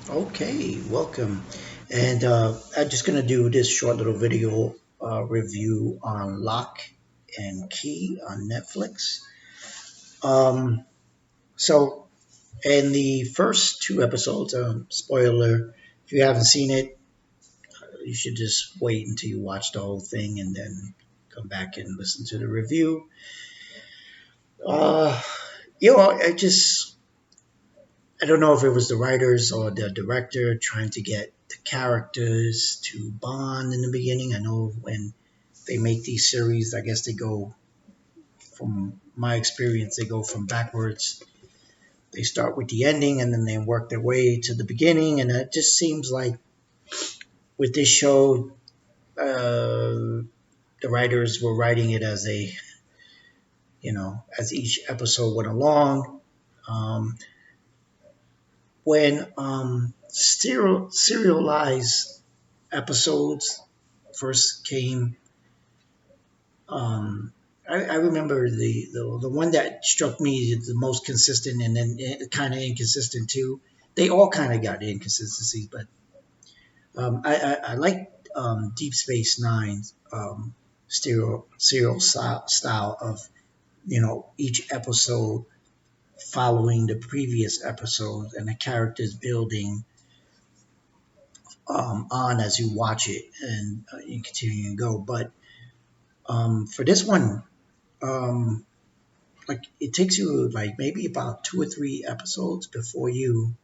Okay, welcome. And I'm just going to do this short little video review on Lock and Key on Netflix. Um, so, in the first two episodes, spoiler, if you haven't seen it, you should just wait until you watch the whole thing and then come back and listen to the review. Uh, I don't know if it was the writers or the director trying to get the characters to bond in the beginning. I know when they make these series, I guess they go, from my experience, they go from backwards. They start with the ending and then they work their way to the beginning. And it just seems like with this show, the writers were writing it as as each episode went along. Um, when serialized episodes first came, um, I remember the one that struck me the most consistent and then kind of inconsistent too. They all kind of got inconsistencies, but I like Deep Space Nine's serial style of each episode following the previous episode and the characters building on as you watch it and you continue to go. But for this one, um, like it takes you like maybe about two or three episodes before you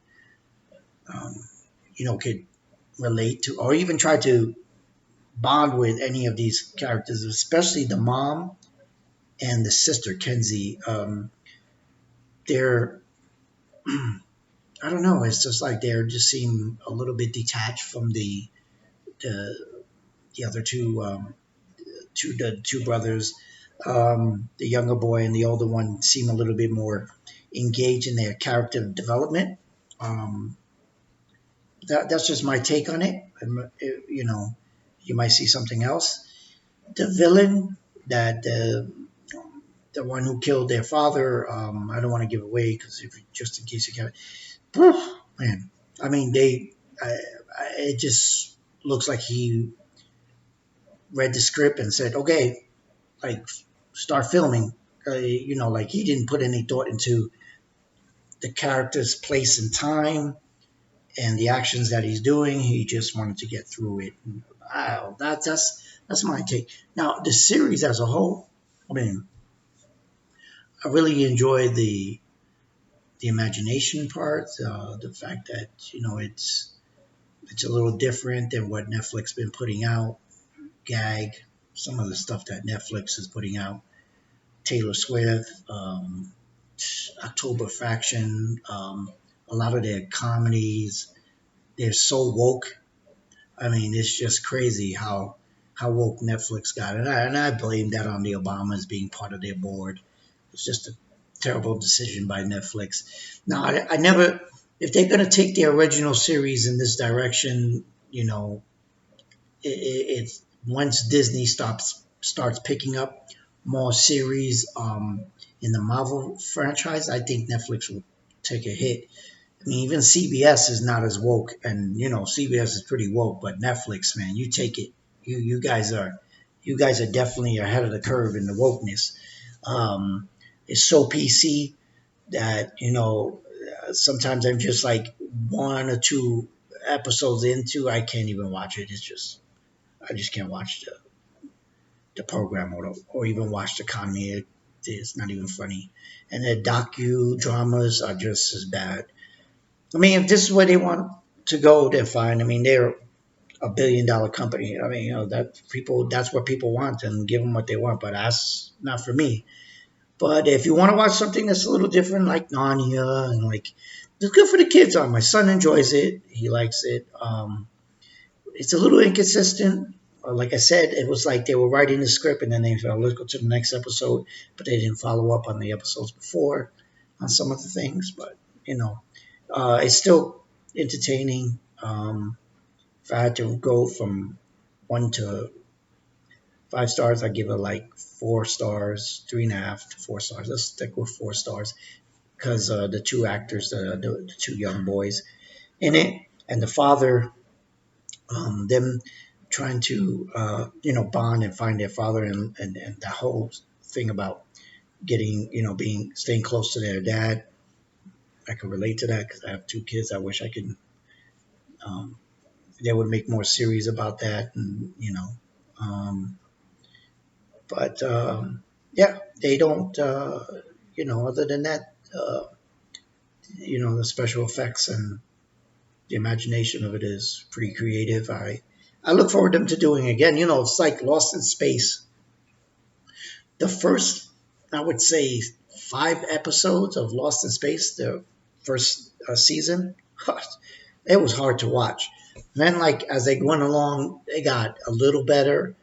um, could relate to or even try to bond with any of these characters, especially the mom and the sister Kenzie. They're I don't know. It's just like they're just seem a little bit detached from the, the other two brothers. The younger boy and the older one seem a little bit more engaged in their character development. Um, that's just my take on it. You might see something else. The villain, that the one who killed their father. I don't want to give away because just in case you get it, man. I mean, it just looks like he read the script and said, okay, like start filming. Like he didn't put any thought into the character's place and time and the actions that he's doing. He just wanted to get through it. Wow, that's my take. Now the series as a whole, I mean, I really enjoyed the imagination part, the fact that it's a little different than what Netflix been putting out. Gag, some of the stuff that Netflix is putting out. Taylor Swift, October Faction, a lot of their comedies, they're so woke. I mean, it's just crazy how woke Netflix got, and I blame that on the Obamas being part of their board. It's just a terrible decision by Netflix. Now, I never, if they're going to take the original series in this direction, it's once Disney starts picking up more series in the Marvel franchise, I think Netflix will take a hit. I mean, even CBS is not as woke, and CBS is pretty woke, but Netflix, man, you take it. You guys are definitely ahead of the curve in the wokeness. Um, it's so PC that sometimes I'm just like one or two episodes into, I can't even watch it. I just can't watch the program or even watch the comedy. It's not even funny, and the docu dramas are just as bad. I mean, if this is where they want to go, then fine. I mean, they're a $1 billion company. I mean, that's what people want, and give them what they want. But that's not for me. But if you want to watch something that's a little different, like Narnia, and like it's good for the kids. My son enjoys it. He likes it. It's a little inconsistent. Like I said, it was like they were writing the script and then they felt, let's go to the next episode, but they didn't follow up on the episodes before on some of the things. But it's still entertaining. If I had to go from 1 to 5 stars, I give it like 4 stars, 3.5 to 4 stars. Let's stick with 4 stars because the two actors, the two young boys in it, and the father, them trying to bond and find their father, and the whole thing about getting being staying close to their dad. I can relate to that because I have two kids. I wish I could. Um, they would make more series about that, and um, but yeah, they don't. Other than that, the special effects and the imagination of it is pretty creative. I look forward to them to doing it again. It's like Lost in Space. The first, I would say, 5 episodes of Lost in Space, the first season, it was hard to watch. Then, like as they went along, they got a little better.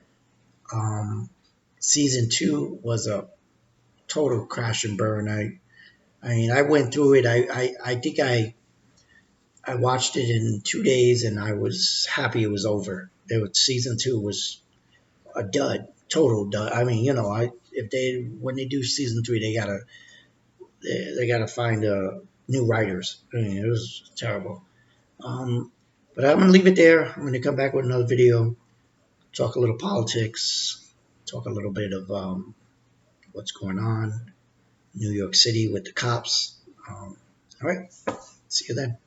Um, Season 2 was a total crash and burn. I mean, I went through it. I think I watched it in 2 days, and I was happy it was over. Season 2 was a dud, total dud. I mean, if they when they do season 3, they gotta find new writers. I mean, it was terrible. Um, but I'm gonna leave it there. I'm gonna come back with another video, talk a little politics, talk a little bit of what's going on in New York City with the cops. All right, see you then.